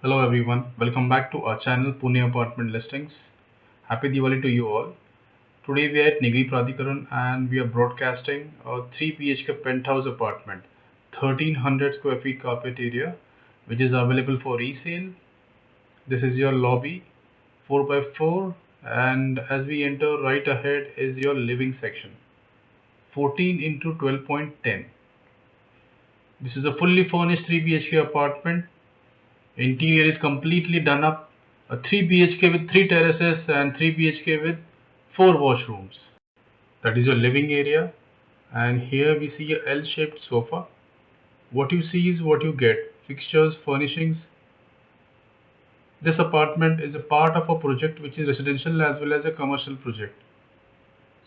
Hello everyone, welcome back to our channel Pune Apartment Listings. Happy Diwali to you all. Today we are at Nigri Pradikaran and we are broadcasting a 3 BHK penthouse apartment, 1300 square feet carpet area, which is available for resale. This is your lobby, 4 by 4, and as we enter right ahead is your living section, 14 into 12.10. This is a fully furnished 3 BHK apartment. Interior is completely done up. A 3 BHK with 3 terraces and 3 BHK with 4 washrooms. That is your living area. And here we see a L-shaped sofa. What you see is what you get. Fixtures, furnishings. This apartment is a part of a project which is residential as well as a commercial project.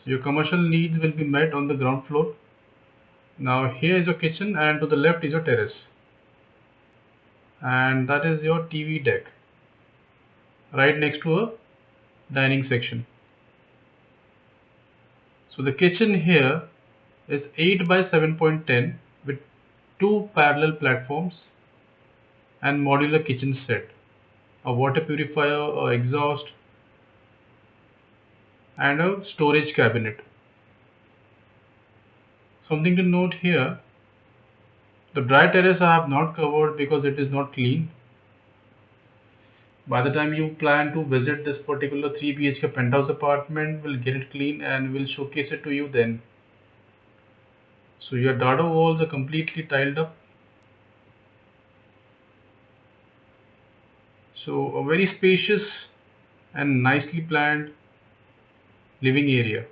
So your commercial needs will be met on the ground floor. Now here is your kitchen and to the left is your terrace. And that is your TV deck. Right next to a dining section. So the kitchen here is 8 by 7.10 with 2 parallel platforms and modular kitchen set, a water purifier, a exhaust and a storage cabinet. Something to note here, the dry terrace I have not covered because it is not clean. By the time you plan to visit this particular 3 BHK penthouse apartment, we'll get it clean and we'll showcase it to you then. So your dado walls are completely tiled up. So a very spacious and nicely planned living area.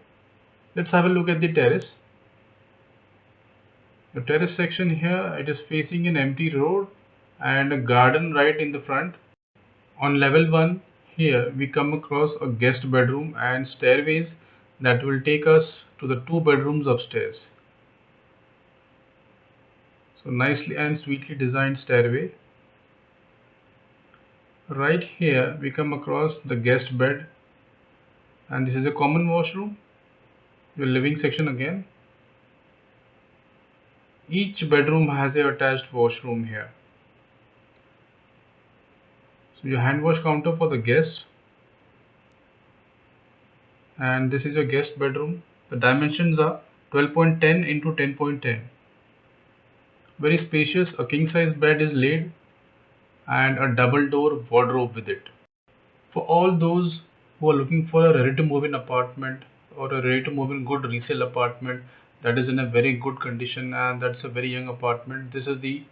Let's have a look at the terrace. The terrace section here, it is facing an empty road and a garden right in the front. On level 1 here we come across a guest bedroom and stairways that will take us to the 2 bedrooms upstairs. So nicely and sweetly designed stairway. Right here we come across the guest bed and this is a common washroom. Your living section again. Each bedroom has a attached washroom here. So your hand wash counter for the guests. And this is your guest bedroom. The dimensions are 12.10 into 10.10. Very spacious. A king size bed is laid and a double door wardrobe with it. For all those who are looking for a ready to move in apartment or a ready to move in good resale apartment that is in a very good condition and that's a very young apartment, this is the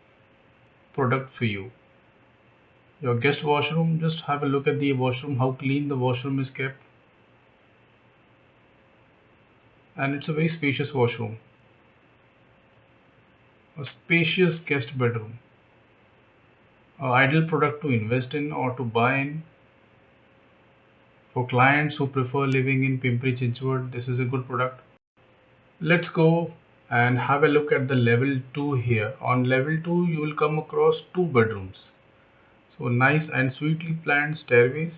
product for you. Your guest washroom, just have a look at the washroom, how clean the washroom is kept. And it's a very spacious washroom. A spacious guest bedroom. An ideal product to invest in or to buy in. For clients who prefer living in Pimpri Chinchwad, this is a good product. Let's go and have a look at the level 2 here. On level 2 you will come across 2 bedrooms. So nice and sweetly planned stairways.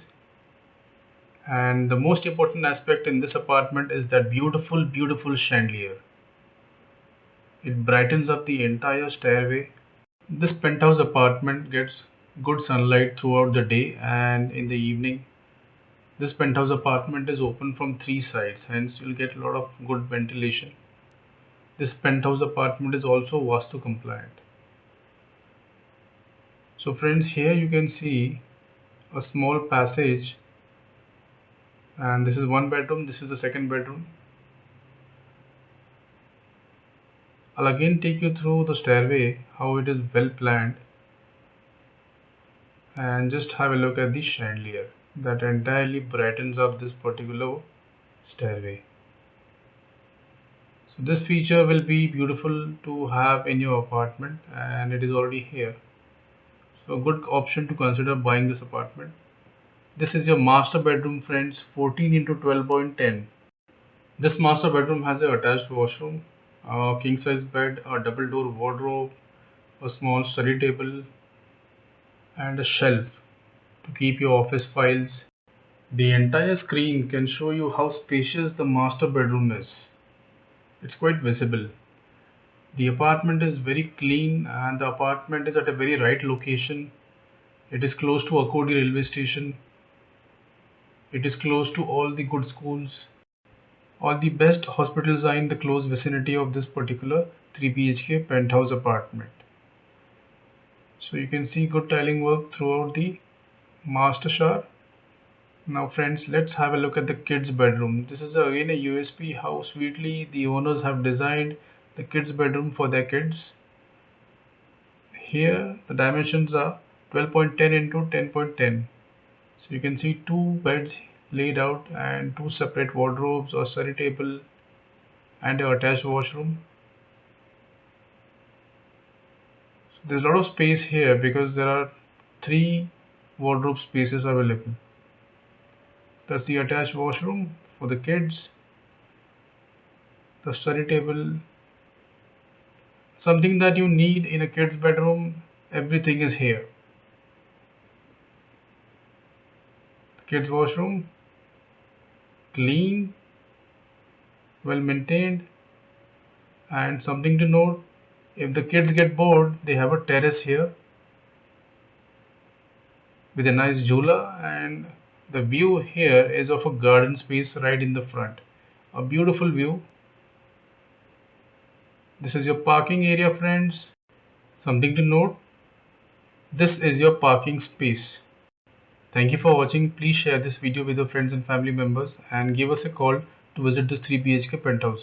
And the most important aspect in this apartment is that beautiful chandelier. It brightens up the entire stairway. This penthouse apartment gets good sunlight throughout the day and in the evening. This penthouse apartment is open from 3 sides, hence you'll get a lot of good ventilation. This penthouse apartment is also Vastu compliant. So friends, here you can see a small passage and this is one bedroom, this is the second bedroom. I'll again take you through the stairway, how it is well planned, and just have a look at the chandelier that entirely brightens up this particular stairway. So this feature will be beautiful to have in your apartment and it is already here. So a good option to consider buying this apartment. This is your master bedroom friends, 14 into 12.10. This master bedroom has an attached washroom, a king size bed, a double door wardrobe, a small study table and a shelf to keep your office files. The entire screen can show you how spacious the master bedroom is. It's quite visible. The apartment is very clean and the apartment is at a very right location. It is close to Akodi railway station. It is close to all the good schools. All the best hospitals are in the close vicinity of this particular 3 BHK penthouse apartment. So you can see good tiling work throughout the master shower. Now friends, let's have a look at the kids bedroom. This is again a USP, how sweetly the owners have designed the kids bedroom for their kids. Here the dimensions are 12.10 into 10.10. So you can see two beds laid out and two separate wardrobes or study table and an attached washroom. So there's a lot of space here because there are three wardrobe spaces available. That's the attached washroom for the kids, the study table, something that you need in a kid's bedroom, everything is here. Kids washroom, clean, well maintained, and something to note, if the kids get bored, they have a terrace here with a nice jhula, and the view here is of a garden space right in the front. A beautiful view. This is your parking area, friends. Something to note, this is your parking space. Thank you for watching. Please share this video with your friends and family members and give us a call to visit this 3 BHK penthouse.